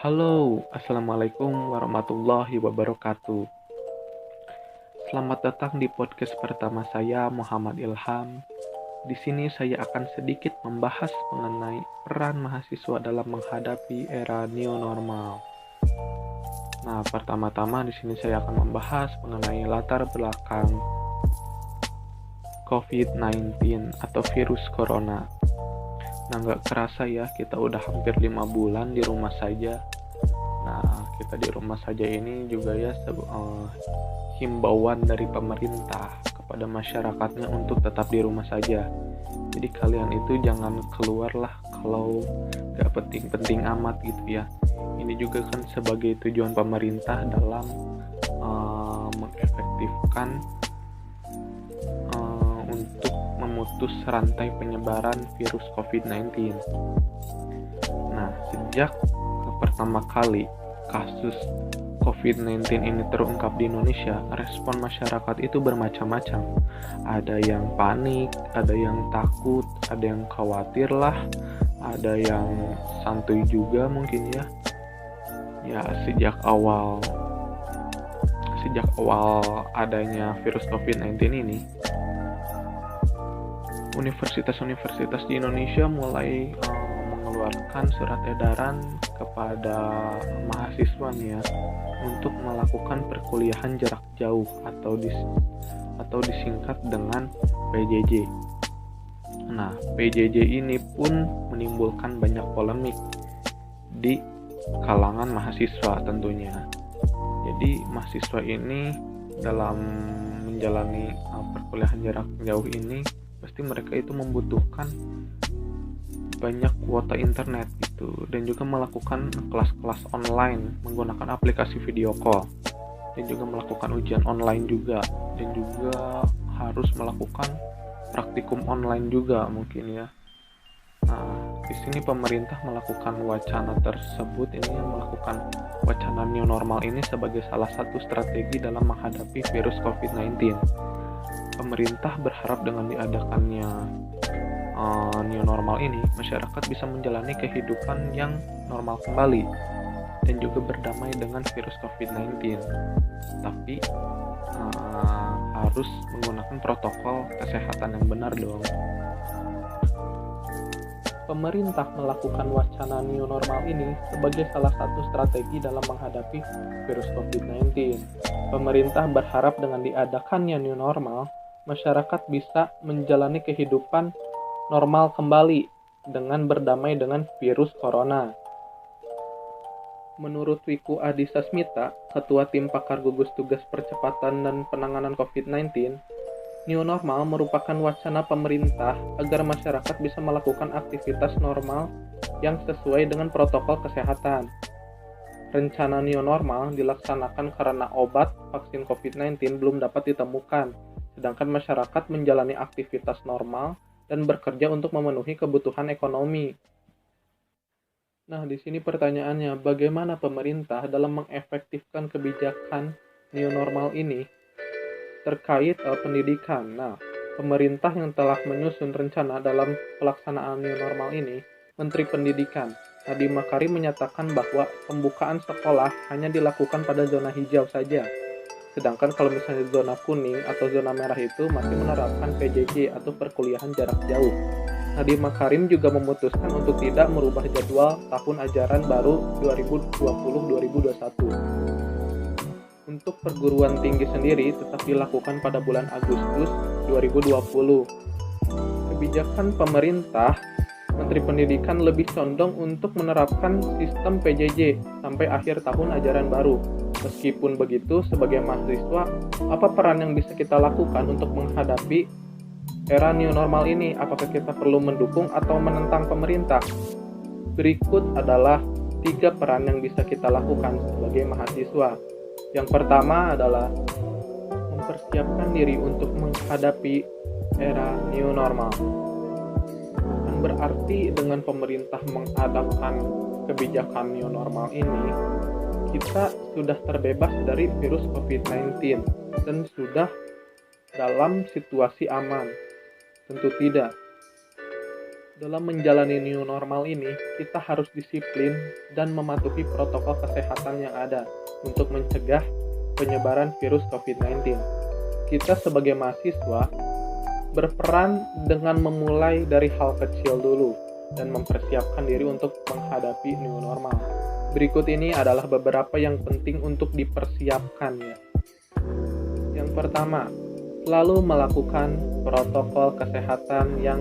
Halo, Assalamualaikum warahmatullahi wabarakatuh. Selamat datang di podcast pertama saya, Muhammad Ilham. Di sini saya akan sedikit membahas mengenai peran mahasiswa dalam menghadapi era new normal. Nah, pertama-tama di sini saya akan membahas mengenai latar belakang COVID-19 atau virus corona. Nah, nggak kerasa ya, kita udah hampir 5 bulan di rumah saja. Nah, kita di rumah saja ini juga ya himbauan dari pemerintah kepada masyarakatnya untuk tetap di rumah saja. Jadi kalian itu jangan keluar lah kalau nggak penting-penting amat gitu ya. Ini juga kan sebagai tujuan pemerintah dalam mengefektifkan untuk memutus rantai penyebaran virus COVID-19. Nah, sejak pertama kali kasus COVID-19 ini terungkap di Indonesia, respon masyarakat itu bermacam-macam. Ada yang panik, ada yang takut, ada yang khawatir lah, ada yang santuy juga mungkin ya. Ya, sejak awal adanya virus COVID-19 ini, universitas-universitas di Indonesia mulai mengeluarkan surat edaran kepada mahasiswanya untuk melakukan perkuliahan jarak jauh atau disingkat dengan PJJ. Nah, PJJ ini pun menimbulkan banyak polemik di kalangan mahasiswa tentunya. Jadi mahasiswa ini dalam menjalani perkuliahan jarak jauh ini pasti mereka itu membutuhkan banyak kuota internet gitu, dan juga melakukan kelas-kelas online menggunakan aplikasi video call, dan juga melakukan ujian online juga, dan juga harus melakukan praktikum online juga mungkin ya. Nah, di sini pemerintah melakukan wacana tersebut, ini melakukan wacana new normal ini sebagai salah satu strategi dalam menghadapi virus COVID-19. Pemerintah berharap dengan diadakannya new normal ini, masyarakat bisa menjalani kehidupan yang normal kembali dan juga berdamai dengan virus COVID-19. Tapi harus menggunakan protokol kesehatan yang benar dong. Pemerintah melakukan wacana new normal ini sebagai salah satu strategi dalam menghadapi virus COVID-19. Pemerintah berharap dengan diadakannya new normal, masyarakat bisa menjalani kehidupan normal kembali dengan berdamai dengan virus corona. Menurut Wiku Adhisa Smita, Ketua Tim Pakar Gugus Tugas Percepatan dan Penanganan COVID-19, new normal merupakan wacana pemerintah agar masyarakat bisa melakukan aktivitas normal yang sesuai dengan protokol kesehatan. Rencana new normal dilaksanakan karena obat vaksin COVID-19 belum dapat ditemukan, sedangkan masyarakat menjalani aktivitas normal dan bekerja untuk memenuhi kebutuhan ekonomi. Nah, di sini pertanyaannya, bagaimana pemerintah dalam mengefektifkan kebijakan new normal ini terkait pendidikan? Nah, pemerintah yang telah menyusun rencana dalam pelaksanaan new normal ini, Menteri Pendidikan Nadiem Makarim menyatakan bahwa pembukaan sekolah hanya dilakukan pada zona hijau saja. Sedangkan kalau misalnya zona kuning atau zona merah itu masih menerapkan PJJ atau perkuliahan jarak jauh. Nadiem Makarim juga memutuskan untuk tidak merubah jadwal tahun ajaran baru 2020-2021. Untuk perguruan tinggi sendiri tetap dilakukan pada bulan Agustus 2020. Kebijakan pemerintah, Menteri Pendidikan lebih condong untuk menerapkan sistem PJJ sampai akhir tahun ajaran baru. Meskipun begitu, sebagai mahasiswa, apa peran yang bisa kita lakukan untuk menghadapi era new normal ini? Apakah kita perlu mendukung atau menentang pemerintah? Berikut adalah 3 peran yang bisa kita lakukan sebagai mahasiswa. Yang pertama adalah mempersiapkan diri untuk menghadapi era new normal. Bukan berarti dengan pemerintah mengadakan kebijakan new normal ini, kita sudah terbebas dari virus COVID-19 dan sudah dalam situasi aman. Tentu tidak. Dalam menjalani new normal ini, kita harus disiplin dan mematuhi protokol kesehatan yang ada untuk mencegah penyebaran virus COVID-19. Kita sebagai mahasiswa berperan dengan memulai dari hal kecil dulu dan mempersiapkan diri untuk menghadapi new normal. Berikut ini adalah beberapa yang penting untuk dipersiapkan ya. Yang pertama, selalu melakukan protokol kesehatan yang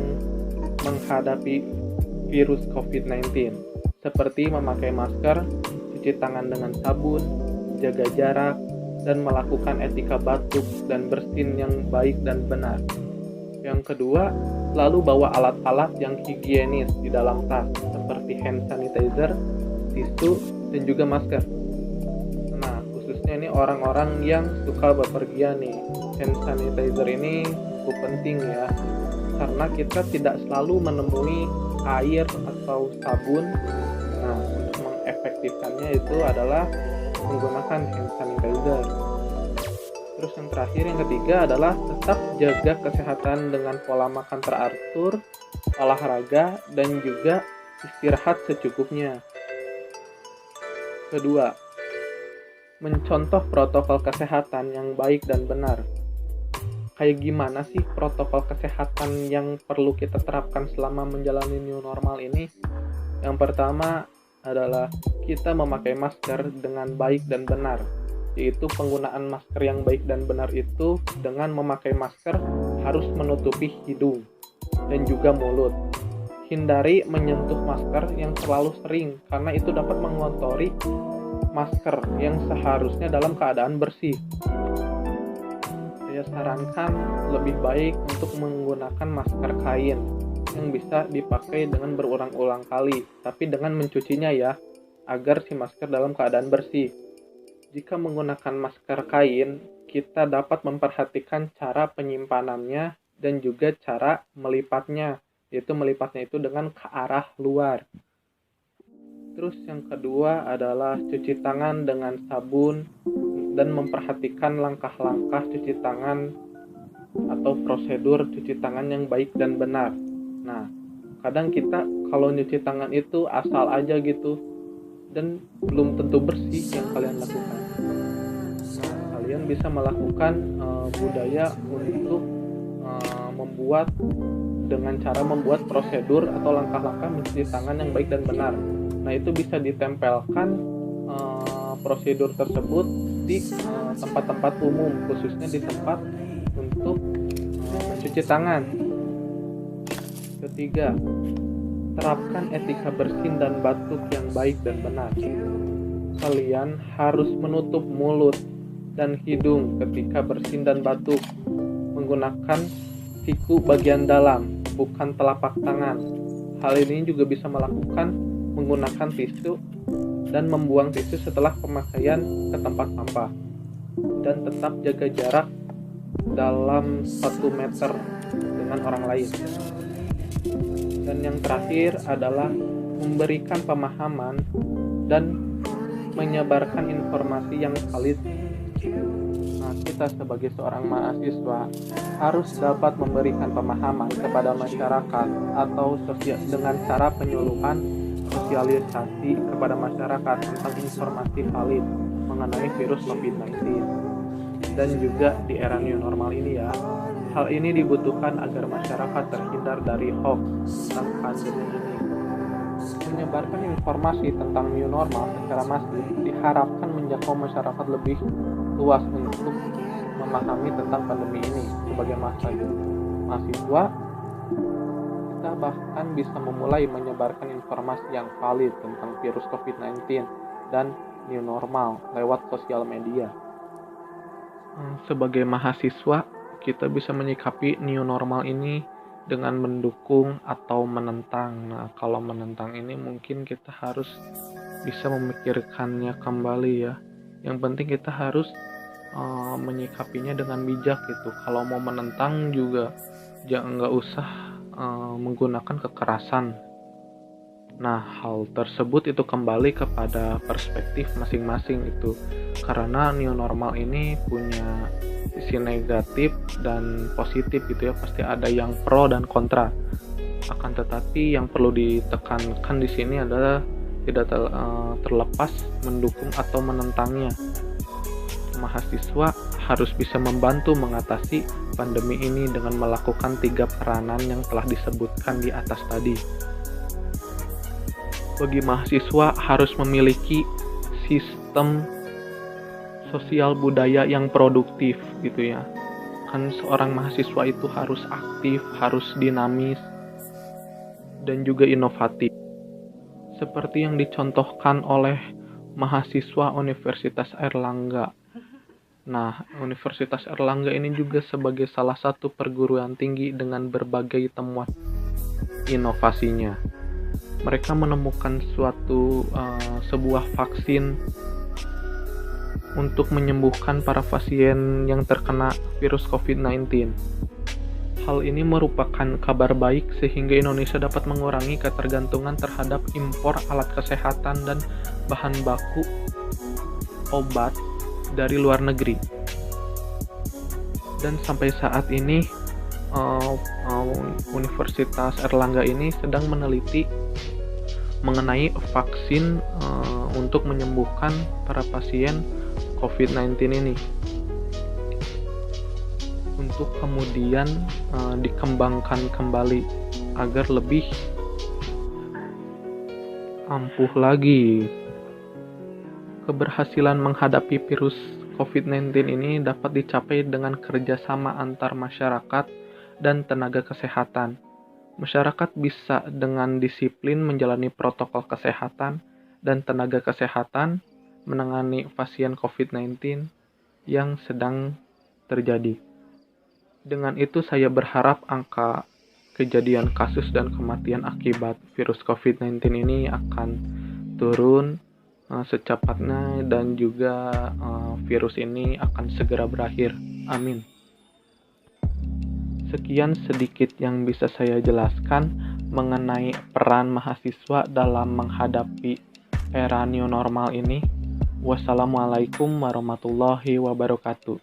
menghadapi virus COVID-19 seperti memakai masker, cuci tangan dengan sabun, jaga jarak, dan melakukan etika batuk dan bersin yang baik dan benar. Yang kedua, selalu bawa alat-alat yang higienis di dalam tas seperti hand sanitizer, tisu, dan juga masker. Nah, khususnya ini orang-orang yang suka bepergian nih, hand sanitizer ini cukup penting ya, karena kita tidak selalu menemui air atau sabun. Nah, untuk mengefektifkannya itu adalah menggunakan hand sanitizer. Terus yang terakhir, yang ketiga adalah tetap jaga kesehatan dengan pola makan teratur, olahraga, dan juga istirahat secukupnya. Kedua, mencontoh protokol kesehatan yang baik dan benar. Kayak gimana sih protokol kesehatan yang perlu kita terapkan selama menjalani new normal ini? Yang pertama adalah kita memakai masker dengan baik dan benar, yaitu penggunaan masker yang baik dan benar itu dengan memakai masker harus menutupi hidung dan juga mulut. Hindari menyentuh masker yang terlalu sering karena itu dapat mengotori masker yang seharusnya dalam keadaan bersih. Saya sarankan lebih baik untuk menggunakan masker kain yang bisa dipakai dengan berulang-ulang kali, tapi dengan mencucinya ya, agar si masker dalam keadaan bersih. Jika menggunakan masker kain, kita dapat memperhatikan cara penyimpanannya dan juga cara melipatnya, yaitu melipatnya itu dengan ke arah luar. Terus yang kedua adalah cuci tangan dengan sabun dan memperhatikan langkah-langkah cuci tangan atau prosedur cuci tangan yang baik dan benar. Nah, kadang kita kalau nyuci tangan itu asal aja gitu dan belum tentu bersih yang kalian lakukan. Nah, kalian bisa melakukan budaya untuk membuat dengan cara membuat prosedur atau langkah-langkah mencuci tangan yang baik dan benar. Nah, itu bisa ditempelkan prosedur tersebut di tempat-tempat umum, khususnya di tempat untuk mencuci tangan. Ketiga, terapkan etika bersin dan batuk yang baik dan benar. Kalian harus menutup mulut dan hidung ketika bersin dan batuk, menggunakan siku bagian dalam, bukan telapak tangan. Hal ini juga bisa menggunakan tisu dan membuang tisu setelah pemakaian ke tempat sampah. Dan tetap jaga jarak dalam 1 meter dengan orang lain. Dan yang terakhir adalah memberikan pemahaman dan menyebarkan informasi yang valid. Nah, kita sebagai seorang mahasiswa harus dapat memberikan pemahaman kepada masyarakat atau dengan cara penyuluhan sosialisasi kepada masyarakat tentang informasi valid mengenai virus COVID-19. Dan juga di era new normal ini ya, hal ini dibutuhkan agar masyarakat terhindar dari hoax tentang pandemi ini. Menyebarkan informasi tentang new normal secara masif diharapkan menjangkau masyarakat lebih luas untuk memahami tentang pandemi ini. Sebagai mahasiswa, kita bahkan bisa memulai menyebarkan informasi yang valid tentang virus COVID-19 dan new normal lewat sosial media. Sebagai mahasiswa, kita bisa menyikapi new normal ini dengan mendukung atau menentang. Nah, kalau menentang ini mungkin kita harus bisa memikirkannya kembali ya. Yang penting kita harus menyikapinya dengan bijak gitu. Kalau mau menentang juga nggak usah menggunakan kekerasan. Nah, hal tersebut itu kembali kepada perspektif masing-masing itu. Karena new normal ini punya sisi negatif dan positif gitu ya. Pasti ada yang pro dan kontra. Akan tetapi yang perlu ditekankan di sini adalah tidak terlepas mendukung atau menentangnya. Mahasiswa harus bisa membantu mengatasi pandemi ini dengan melakukan 3 peranan yang telah disebutkan di atas tadi. Bagi mahasiswa harus memiliki sistem sosial budaya yang produktif gitu ya. Kan seorang mahasiswa itu harus aktif, harus dinamis, dan juga inovatif. Seperti yang dicontohkan oleh mahasiswa Universitas Airlangga. Nah, Universitas Airlangga ini juga sebagai salah satu perguruan tinggi dengan berbagai temuan inovasinya. Mereka menemukan sebuah vaksin untuk menyembuhkan para pasien yang terkena virus COVID-19. Hal ini merupakan kabar baik sehingga Indonesia dapat mengurangi ketergantungan terhadap impor alat kesehatan dan bahan baku obat dari luar negeri. Dan sampai saat ini Universitas Airlangga ini sedang meneliti mengenai vaksin untuk menyembuhkan para pasien COVID-19 ini, untuk kemudian dikembangkan kembali agar lebih ampuh lagi. Keberhasilan menghadapi virus COVID-19 ini dapat dicapai dengan kerjasama antar masyarakat dan tenaga kesehatan. Masyarakat bisa dengan disiplin menjalani protokol kesehatan dan tenaga kesehatan menangani pasien COVID-19 yang sedang terjadi. Dengan itu saya berharap angka kejadian kasus dan kematian akibat virus COVID-19 ini akan turun secepatnya dan juga virus ini akan segera berakhir. Amin. Sekian sedikit yang bisa saya jelaskan mengenai peran mahasiswa dalam menghadapi era new normal ini. Wassalamualaikum warahmatullahi wabarakatuh.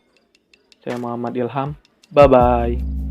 Saya Muhammad Ilham. Bye-bye.